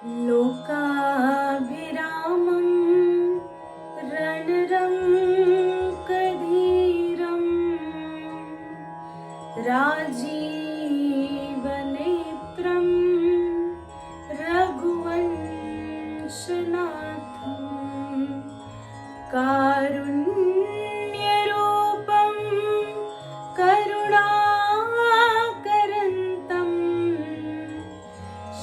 लोकाभिरामं रणरङ्कधीरं राजीवनेत्रं रघुवंशनाथं कारुण्यरूपं करुणाकरन्तं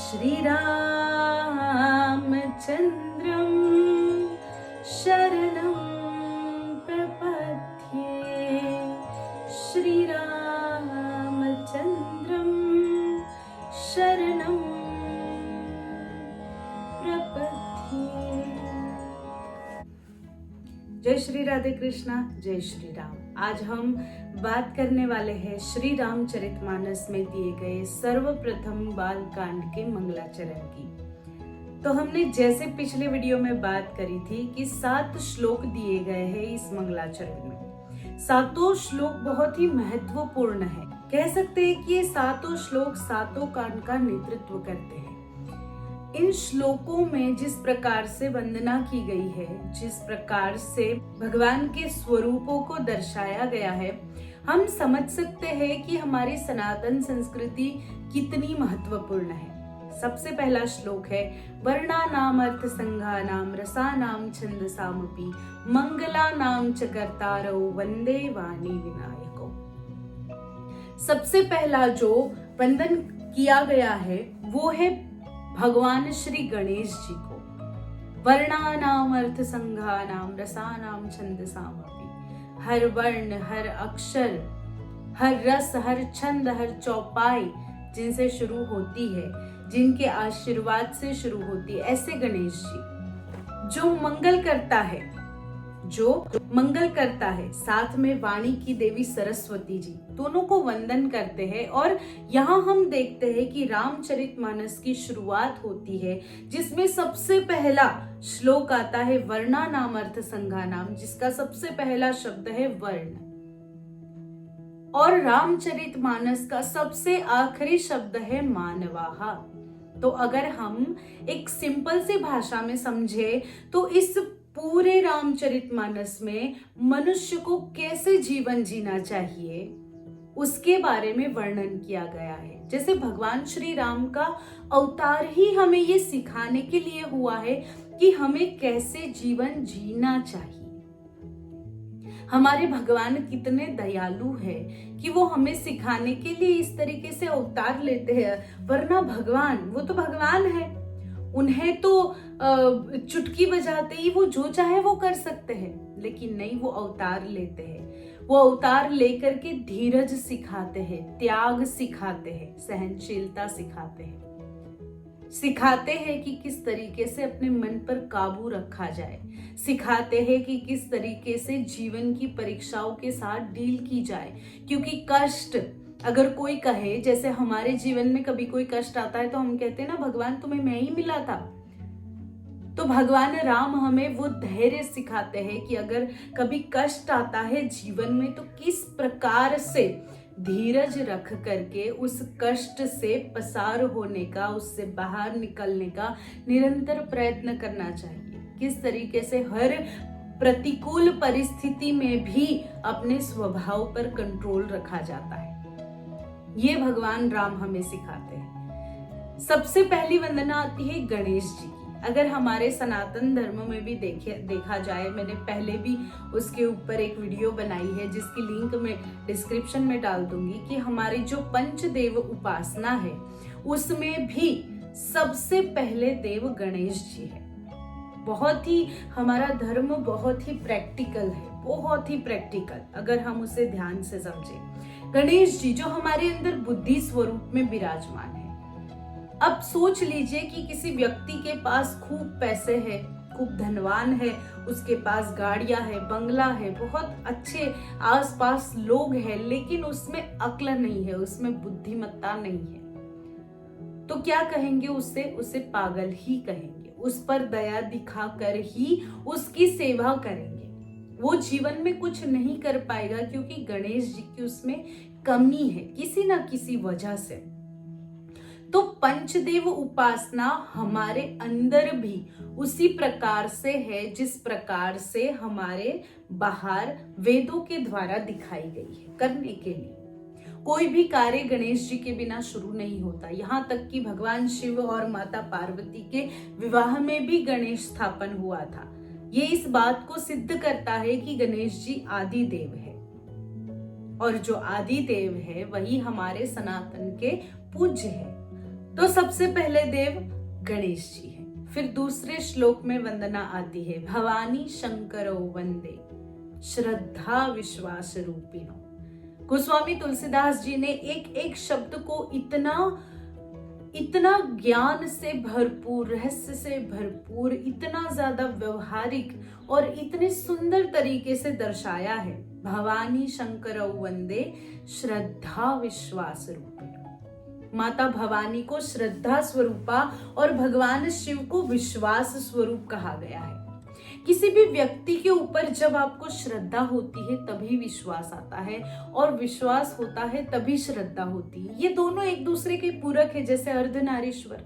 श्रीरामचन्द्रं शरणं प्रपद्ये। श्रीरामचन्द्रं शरणं प्रपद्ये। जय श्री राधे कृष्णा, जय श्री राम। आज हम बात करने वाले हैं श्री रामचरितमानस में दिए गए सर्वप्रथम बाल कांड के मंगलाचरण की। तो हमने जैसे पिछले वीडियो में बात करी थी कि 7 श्लोक दिए गए हैं इस मंगलाचरण में। सातों श्लोक बहुत ही महत्वपूर्ण है। कह सकते हैं कि ये सातों श्लोक सातों कांड का नेतृत्व करते हैं। इन श्लोकों में जिस प्रकार से वंदना की गई है, जिस प्रकार से भगवान के स्वरूपों को दर्शाया गया है, हम समझ सकते हैं कि हमारी सनातन संस्कृति कितनी महत्वपूर्ण है। सबसे पहला श्लोक है वर्णानाम अर्थ संघानाम रसानाम छंदसामपि मंगलानाम च कर्तारौ वंदे वाणी विनायको। सबसे पहला जो वंदन किया गया है वो है भगवान श्री गणेश जी को। वर्णानाम अर्थ संघानाम रसानाम छंदसामपि, हर वर्ण, हर अक्षर, हर रस, हर छंद, हर चौपाई जिनसे शुरू होती है, जिनके आशीर्वाद से शुरू होती है, ऐसे गणेश जी जो मंगल करता है, साथ में वाणी की देवी सरस्वती जी, दोनों को वंदन करते हैं। और यहाँ हम देखते हैं कि रामचरितमानस की शुरुआत होती है जिसमें सबसे पहला श्लोक आता है वर्णा नाम अर्थ संघा नाम, जिसका सबसे पहला शब्द है वर्ण। और रामचरितमानस का सबसे आखिरी शब्द है मानवाहा। तो अगर हम एक सिंपल सी भाषा में समझे तो इस पूरे रामचरितमानस में मनुष्य को कैसे जीवन जीना चाहिए उसके बारे में वर्णन किया गया है। जैसे भगवान श्री राम का अवतार ही हमें ये सिखाने के लिए हुआ है कि हमें कैसे जीवन जीना चाहिए। हमारे भगवान कितने दयालु है कि वो हमें सिखाने के लिए इस तरीके से अवतार लेते हैं। वरना भगवान, वो तो भगवान है, उन्हें तो चुटकी बजाते ही वो जो चाहे वो कर सकते हैं। लेकिन नहीं, वो अवतार लेते हैं। वो अवतार लेकर के धीरज सिखाते हैं, त्याग सिखाते हैं, सहनशीलता सिखाते हैं कि किस तरीके से अपने मन पर काबू रखा जाए, सिखाते हैं कि किस तरीके से जीवन की परीक्षाओं के साथ डील की जाए। क्योंकि कष्ट अगर कोई कहे, जैसे हमारे जीवन में कभी कोई कष्ट आता है तो हम कहते हैं ना, भगवान तुम्हें मैं ही मिला था। तो भगवान राम हमें वो धैर्य सिखाते हैं कि अगर कभी कष्ट आता है जीवन में तो किस प्रकार से धीरज रख करके उस कष्ट से पसार होने का, उससे बाहर निकलने का निरंतर प्रयत्न करना चाहिए। किस तरीके से हर प्रतिकूल परिस्थिति में भी अपने स्वभाव पर कंट्रोल रखा जाता है, ये भगवान राम हमें सिखाते हैं। सबसे पहली वंदना आती है गणेश जी की। अगर हमारे सनातन धर्म में भी देखा जाए, मैंने पहले भी उसके ऊपर एक वीडियो बनाई है जिसकी लिंक मैं डिस्क्रिप्शन में डाल दूंगी, कि हमारी जो पंचदेव उपासना है उसमें भी सबसे पहले देव गणेश जी है। बहुत ही हमारा धर्म बहुत ही प्रैक्टिकल है, बहुत ही प्रैक्टिकल, अगर हम उसे ध्यान से समझें। गणेश जी जो हमारे अंदर बुद्धि स्वरूप में विराजमान है। अब सोच लीजिए कि किसी व्यक्ति के पास खूब पैसे है, खूब धनवान है, उसके पास गाड़ियां है, बंगला है, बहुत अच्छे आसपास लोग हैं, लेकिन उसमें अक्ल नहीं है, उसमें बुद्धिमत्ता नहीं है, तो क्या कहेंगे उसे पागल ही कहेंगे। उस पर दया दिखा कर ही उसकी सेवा करेंगे। वो जीवन में कुछ नहीं कर पाएगा क्योंकि गणेश जी की उसमें कमी है किसी ना किसी वजह से। तो पंचदेव उपासना हमारे अंदर भी उसी प्रकार से है जिस प्रकार से हमारे बाहर वेदों के द्वारा दिखाई गई है करने के लिए। कोई भी कार्य गणेश जी के बिना शुरू नहीं होता। यहाँ तक कि भगवान शिव और माता पार्वती के विवाह में भी गणेश स्थापन हुआ था। ये इस बात को सिद्ध करता है कि गणेश जी आदि देव है, और जो आदि देव है वही हमारे सनातन के पूज्य है। तो सबसे पहले देव गणेश जी है। फिर दूसरे श्लोक में वंदना आती है, भवानी शंकरो वंदे श्रद्धा विश्वास रूपिणो। गोस्वामी तुलसीदास जी ने एक एक शब्द को इतना ज्ञान से भरपूर, रहस्य से भरपूर, इतना ज्यादा व्यवहारिक और इतने सुंदर तरीके से दर्शाया है। भवानी शंकरौ वंदे श्रद्धा विश्वास रूपिणो। माता भवानी को श्रद्धा स्वरूपा और भगवान शिव को विश्वास स्वरूप कहा गया है। किसी भी व्यक्ति के ऊपर जब आपको श्रद्धा होती है तभी विश्वास आता है, और विश्वास होता है तभी श्रद्धा होती है। ये दोनों एक दूसरे के पूरक है। जैसे अर्धनारीश्वर,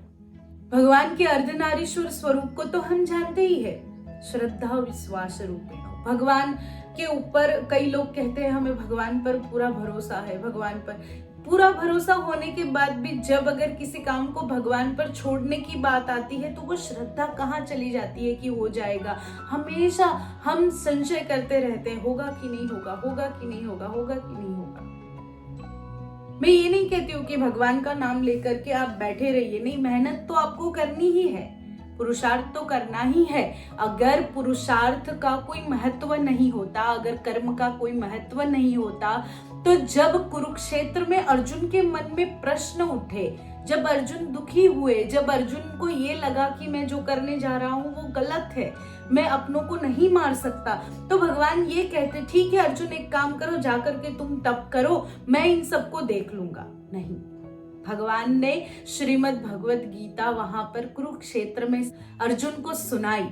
भगवान के अर्धनारीश्वर स्वरूप को तो हम जानते ही है, श्रद्धा विश्वास रूपिणो। भगवान के ऊपर कई लोग कहते हैं हमें भगवान पर पूरा भरोसा है। भगवान पर पूरा भरोसा होने के बाद भी जब अगर किसी काम को भगवान पर छोड़ने की बात आती है तो वो श्रद्धा कहाँ चली जाती है कि हो जाएगा। हमेशा हम संशय करते रहते हैं, होगा कि नहीं होगा, होगा कि नहीं होगा, होगा कि नहीं होगा। मैं ये नहीं कहती हूँ कि भगवान का नाम लेकर के आप बैठे रहिए, नहीं, मेहनत तो आपको करनी ही है, पुरुषार्थ तो करना ही है। अगर पुरुषार्थ का कोई महत्व नहीं होता, अगर कर्म का कोई महत्व नहीं होता, तो जब कुरुक्षेत्र में अर्जुन के मन में प्रश्न उठे, जब अर्जुन दुखी हुए, जब अर्जुन को ये लगा कि मैं जो करने जा रहा हूँ वो गलत है, मैं अपनों को नहीं मार सकता, तो भगवान ये कहते ठीक है अर्जुन एक काम करो, जाकर के तुम तप करो, मैं इन सबको देख लूंगा। नहीं, भगवान ने श्रीमद् भगवत गीता वहां पर कुरुक्षेत्र में अर्जुन को सुनाई।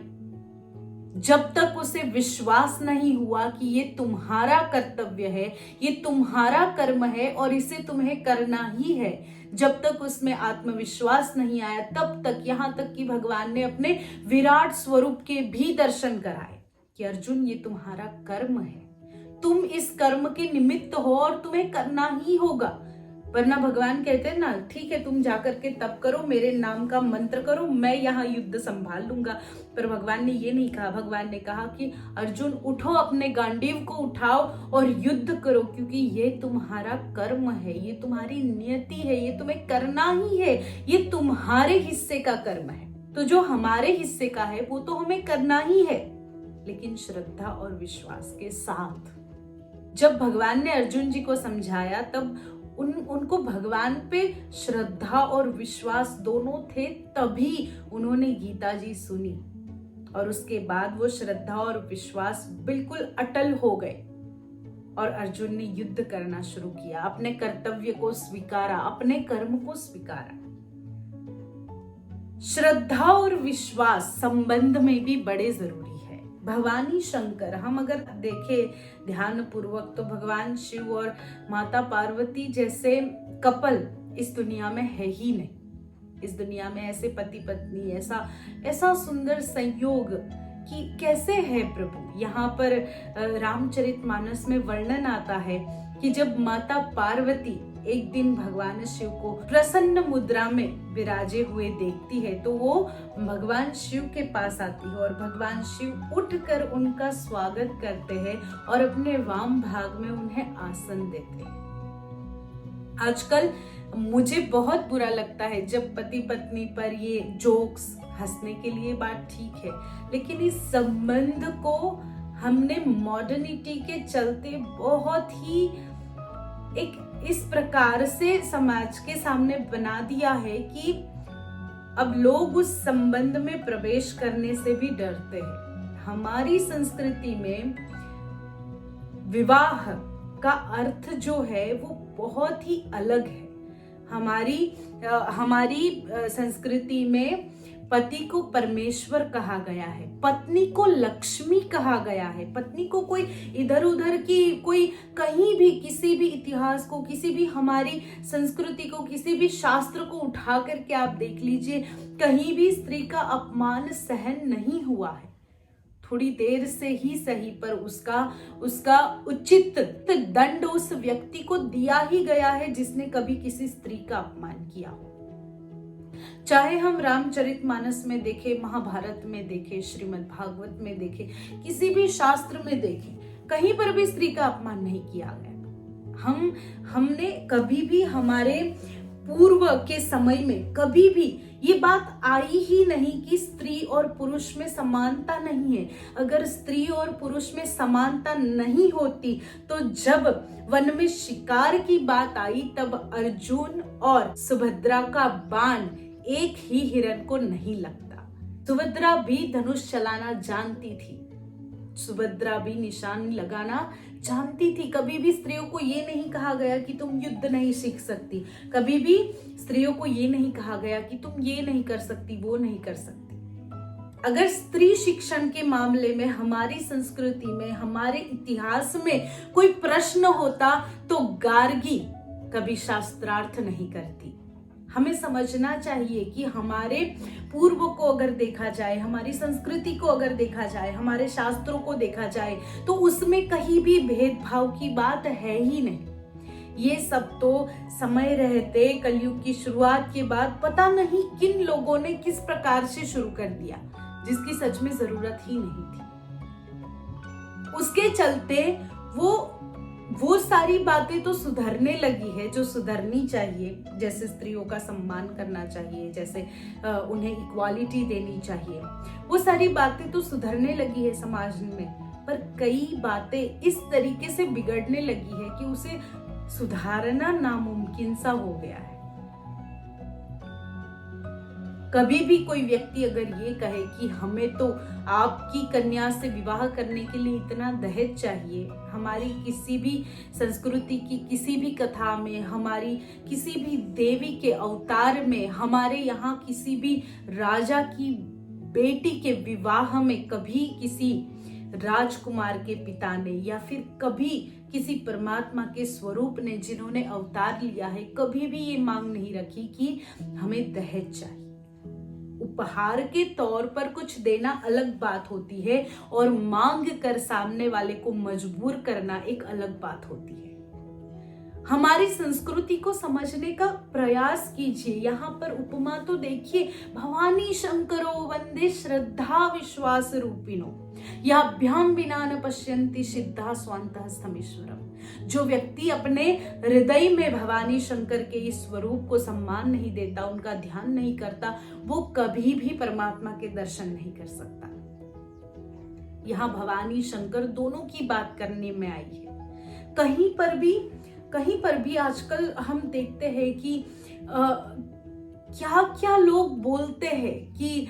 जब तक उसे विश्वास नहीं हुआ कि ये तुम्हारा कर्तव्य है, ये तुम्हारा कर्म है और इसे तुम्हें करना ही है, जब तक उसमें आत्मविश्वास नहीं आया, तब तक, यहाँ तक कि भगवान ने अपने विराट स्वरूप के भी दर्शन कराए कि अर्जुन ये तुम्हारा कर्म है, तुम इस कर्म के निमित्त हो और तुम्हें करना ही होगा। वरना भगवान कहते हैं ना, ठीक है तुम जाकर के तप करो, मेरे नाम का मंत्र करो, मैं यहाँ युद्ध संभाल लूंगा। पर भगवान ने ये नहीं कहा। भगवान ने कहा कि अर्जुन उठो, अपने गांडीव को उठाओ और युद्ध करो, क्योंकि ये तुम्हारा कर्म है, ये तुम्हारी नियति है, ये तुम्हें करना ही है, ये तुम्हारे हिस्से का कर्म है। तो जो हमारे हिस्से का है वो तो हमें करना ही है, लेकिन श्रद्धा और विश्वास के साथ। जब भगवान ने अर्जुन जी को समझाया तब उनको भगवान पे श्रद्धा और विश्वास दोनों थे, तभी उन्होंने गीता जी सुनी और उसके बाद वो श्रद्धा और विश्वास बिल्कुल अटल हो गए और अर्जुन ने युद्ध करना शुरू किया, अपने कर्तव्य को स्वीकारा, अपने कर्म को स्वीकारा। श्रद्धा और विश्वास संबंध में भी बड़े जरूरी है। भवानी शंकर, हम अगर देखें ध्यान पूर्वक तो भगवान शिव और माता पार्वती जैसे कपल इस दुनिया में है ही नहीं। इस दुनिया में ऐसे पति पत्नी, ऐसा सुंदर संयोग कि कैसे है प्रभु। यहाँ पर रामचरितमानस में वर्णन आता है कि जब माता पार्वती एक दिन भगवान शिव को प्रसन्न मुद्रा में विराजे हुए देखती है तो वो भगवान शिव के पास आती है और भगवान शिव उठकर उनका स्वागत करते हैं और अपने वाम भाग में उन्हें आसन देते हैं। आजकल मुझे बहुत बुरा लगता है जब पति पत्नी पर ये जोक्स, हंसने के लिए बात ठीक है, लेकिन इस संबंध को हमने मॉडर्निटी के चलते बहुत ही एक इस प्रकार से समाज के सामने बना दिया है कि अब लोग उस संबंध में प्रवेश करने से भी डरते हैं। हमारी संस्कृति में विवाह का अर्थ जो है वो बहुत ही अलग है। हमारी संस्कृति में पति को परमेश्वर कहा गया है, पत्नी को लक्ष्मी कहा गया है। पत्नी को कोई इधर उधर की, कोई कहीं भी किसी भी इतिहास को, किसी भी हमारी संस्कृति को, किसी भी शास्त्र को उठा करके आप देख लीजिए, कहीं भी स्त्री का अपमान सहन नहीं हुआ है। थोड़ी देर से ही सही, पर उसका उचित दंड उस व्यक्ति को दिया ही गया है जिसने कभी किसी स्त्री का अपमान किया हो। चाहे हम रामचरितमानस में देखें, महाभारत में देखें, श्रीमद् भागवत में देखें, किसी भी शास्त्र में देखें, कहीं पर भी स्त्री का अपमान नहीं किया गया। हमने कभी भी, हमारे पूर्व के समय में कभी भी ये बात आई ही नहीं कि स्त्री और पुरुष में समानता नहीं है। अगर स्त्री और पुरुष में समानता नहीं होती तो जब वन में शिकार की बात आई तब अर्जुन और सुभद्रा का बाण एक ही हिरण को नहीं लगता। सुभद्रा भी धनुष चलाना जानती थी, सुभद्रा भी निशान लगाना जानती थी। कभी भी स्त्रियों को ये नहीं कहा गया कि तुम युद्ध नहीं सीख सकती, कभी भी स्त्रियों को ये नहीं कहा गया कि तुम ये नहीं कर सकती, वो नहीं कर सकती। अगर स्त्री शिक्षण के मामले में, हमारी संस्कृति में, हमारे इतिहास में कोई प्रश्न होता तो गार्गी कभी शास्त्रार्थ नहीं करती। हमें समझना चाहिए कि हमारे पूर्व को अगर देखा जाए, हमारी संस्कृति को अगर देखा जाए, हमारे शास्त्रों को देखा जाए, तो उसमें कहीं भी भेदभाव की बात है ही नहीं। ये सब तो समय रहते, कलयुग की शुरुआत के बाद पता नहीं किन लोगों ने किस प्रकार से शुरू कर दिया, जिसकी सच में जरूरत ही नहीं थी। उसके चलते वो सारी बातें तो सुधरने लगी है जो सुधरनी चाहिए। जैसे स्त्रियों का सम्मान करना चाहिए, जैसे उन्हें इक्वालिटी देनी चाहिए, वो सारी बातें तो सुधरने लगी है समाज में। पर कई बातें इस तरीके से बिगड़ने लगी है कि उसे सुधारना नामुमकिन सा हो गया है। कभी भी कोई व्यक्ति अगर ये कहे कि हमें तो आपकी कन्या से विवाह करने के लिए इतना दहेज चाहिए, हमारी किसी भी संस्कृति की किसी भी कथा में, हमारी किसी भी देवी के अवतार में, हमारे यहाँ किसी भी राजा की बेटी के विवाह में कभी किसी राजकुमार के पिता ने या फिर कभी किसी परमात्मा के स्वरूप ने, जिन्होंने अवतार लिया है, कभी भी ये मांग नहीं रखी कि हमें दहेज चाहिए। उपहार के तौर पर कुछ देना अलग बात होती है और मांग कर सामने वाले को मजबूर करना एक अलग बात होती है। हमारी संस्कृति को समझने का प्रयास कीजिए। यहाँ पर उपमा तो देखिए, भवानी शंकरो वंदे श्रद्धा विश्वास रूपिणो याभ्याम बिना न पश्यन्ति सिद्धा स्वांतः स्थमीश्वरम। जो व्यक्ति अपने हृदय में भवानी शंकर के इस स्वरूप को सम्मान नहीं देता, उनका ध्यान नहीं करता, वो कभी भी परमात्मा के दर्शन नहीं कर सकता। यहाँ भवानी शंकर दोनों की बात करने में आई है। कहीं पर भी आजकल हम देखते हैं कि क्या क्या लोग बोलते हैं कि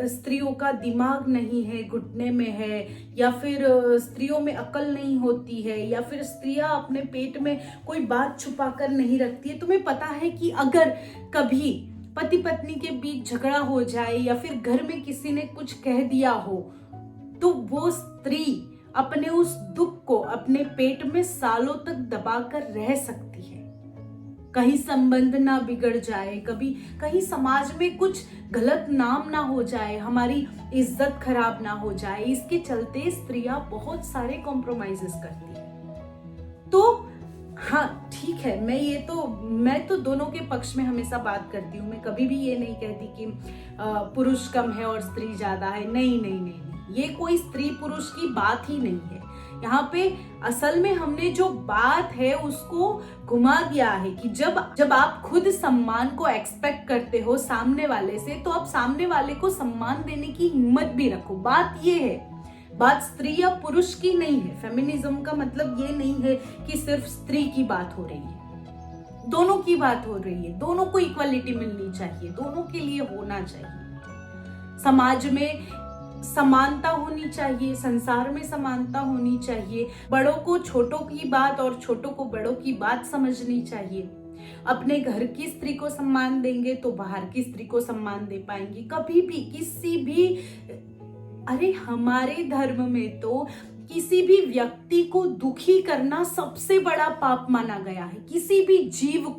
स्त्रियों का दिमाग नहीं है, घुटने में है, या फिर स्त्रियों में अकल नहीं होती है, या फिर स्त्रियां अपने पेट में कोई बात छुपा कर नहीं रखती है। तुम्हें पता है कि अगर कभी पति पत्नी के बीच झगड़ा हो जाए या फिर घर में किसी ने कुछ कह दिया हो, तो वो स्त्री अपने उस दुख को अपने पेट में सालों तक दबाकर रह सकती है। कहीं संबंध ना बिगड़ जाए, कहीं समाज में कुछ गलत नाम ना हो जाए, हमारी इज्जत खराब ना हो जाए, इसके चलते स्त्रियां बहुत सारे कॉम्प्रोमाइजेस करती है। तो हाँ ठीक है, मैं तो दोनों के पक्ष में हमेशा बात करती हूँ। मैं कभी भी ये नहीं कहती कि पुरुष कम है और स्त्री ज्यादा है। नहीं, ये कोई स्त्री पुरुष की बात ही नहीं है। यहाँ पे असल में हमने जो बात है उसको घुमा दिया है कि जब आप खुद सम्मान को एक्सपेक्ट करते हो सामने वाले से, तो आप सामने वाले को सम्मान देने की हिम्मत भी रखो। बात ये है, बात स्त्री या पुरुष की नहीं है। फेमिनिज्म का मतलब ये नहीं है कि सिर्फ स्त्री की बात हो रही है, दोनों की बात हो रही है। दोनों को इक्वालिटी मिलनी चाहिए, दोनों के लिए होना चाहिए। समाज में समानता होनी चाहिए, संसार में समानता होनी चाहिए। बड़ों को छोटों की बात और छोटों को बड़ों की बात समझनी चाहिए। अपने घर की स्त्री को सम्मान देंगे तो बाहर की स्त्री को सम्मान दे पाएंगी। कभी भी किसी भी, अरे हमारे धर्म में तो किसी भी व्यक्ति को दुखी करना सबसे बड़ा पाप माना गया है। किसी भी जीव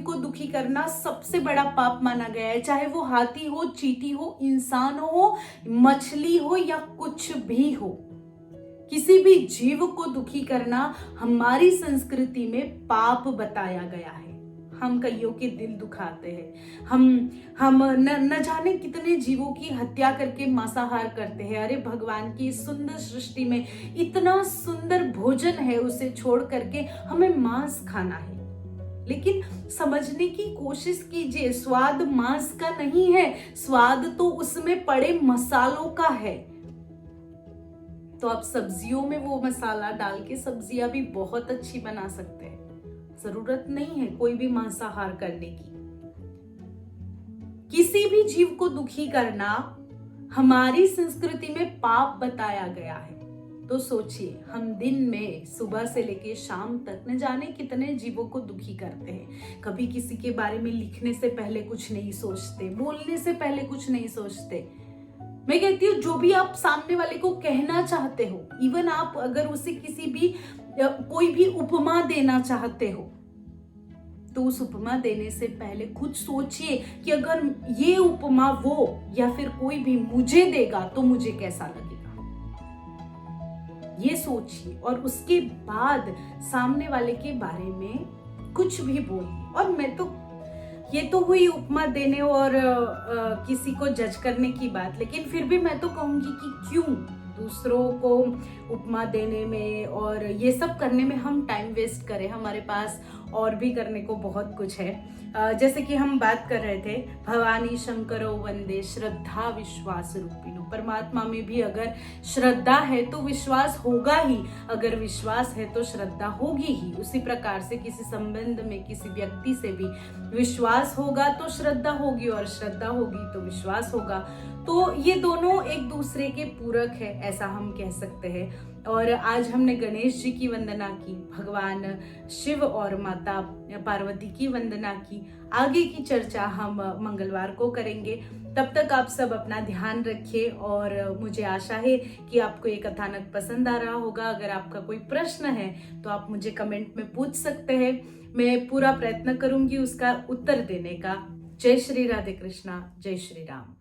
को दुखी करना सबसे बड़ा पाप माना गया है, चाहे वो हाथी हो, चींटी हो, इंसान हो, मछली हो या कुछ भी हो। किसी भी जीव को दुखी करना हमारी संस्कृति में पाप बताया गया है। हम कईयों के दिल दुखाते हैं, हम न जाने कितने जीवों की हत्या करके मांसाहार करते हैं। अरे भगवान की सुंदर सृष्टि में इतना सुंदर भोजन है, उसे छोड़ करके हमें मांस खाना है। लेकिन समझने की कोशिश कीजिए, स्वाद मांस का नहीं है, स्वाद तो उसमें पड़े मसालों का है। तो आप सब्जियों में वो मसाला डाल के सब्जियां भी बहुत अच्छी बना सकते हैं। जरूरत नहीं है कोई भी मांसाहार करने की। किसी भी जीव को दुखी करना हमारी संस्कृति में पाप बताया गया है। तो सोचिए, हम दिन में सुबह से लेके शाम तक न जाने कितने जीवों को दुखी करते हैं। कभी किसी के बारे में लिखने से पहले कुछ नहीं सोचते, बोलने से पहले कुछ नहीं सोचते। मैं कहती हूँ जो भी आप सामने वाले को कहना चाहते हो, इवन आप अगर उसे किसी भी कोई भी उपमा देना चाहते हो, तो उस उपमा देने से पहले खुद सोचिए कि अगर ये उपमा वो या फिर कोई भी मुझे देगा तो मुझे कैसा लगेगा। ये सोचिए और उसके बाद सामने वाले के बारे में कुछ भी बोलिए। और मैं तो, ये तो हुई उपमा देने और किसी को जज करने की बात, लेकिन फिर भी मैं तो कहूंगी कि क्यों दूसरों को उपमा देने में और ये सब करने में हम टाइम वेस्ट करें। हमारे पास और भी करने को बहुत कुछ है। जैसे कि हम बात कर रहे थे, भवानी शंकरो वंदे श्रद्धा विश्वास रूपिणो। परमात्मा में भी अगर श्रद्धा है तो विश्वास होगा ही, अगर विश्वास है तो श्रद्धा होगी ही। उसी प्रकार से किसी संबंध में किसी व्यक्ति से भी विश्वास होगा तो श्रद्धा होगी, और श्रद्धा होगी तो विश्वास होगा। तो ये दोनों एक दूसरे के पूरक है, ऐसा हम कह सकते हैं। और आज हमने गणेश जी की वंदना की, भगवान शिव और माता पार्वती की वंदना की। आगे की चर्चा हम मंगलवार को करेंगे। तब तक आप सब अपना ध्यान रखिए और मुझे आशा है कि आपको ये कथानक पसंद आ रहा होगा। अगर आपका कोई प्रश्न है तो आप मुझे कमेंट में पूछ सकते हैं, मैं पूरा प्रयत्न करूंगी उसका उत्तर देने का। जय श्री राधे कृष्णा, जय श्री राम।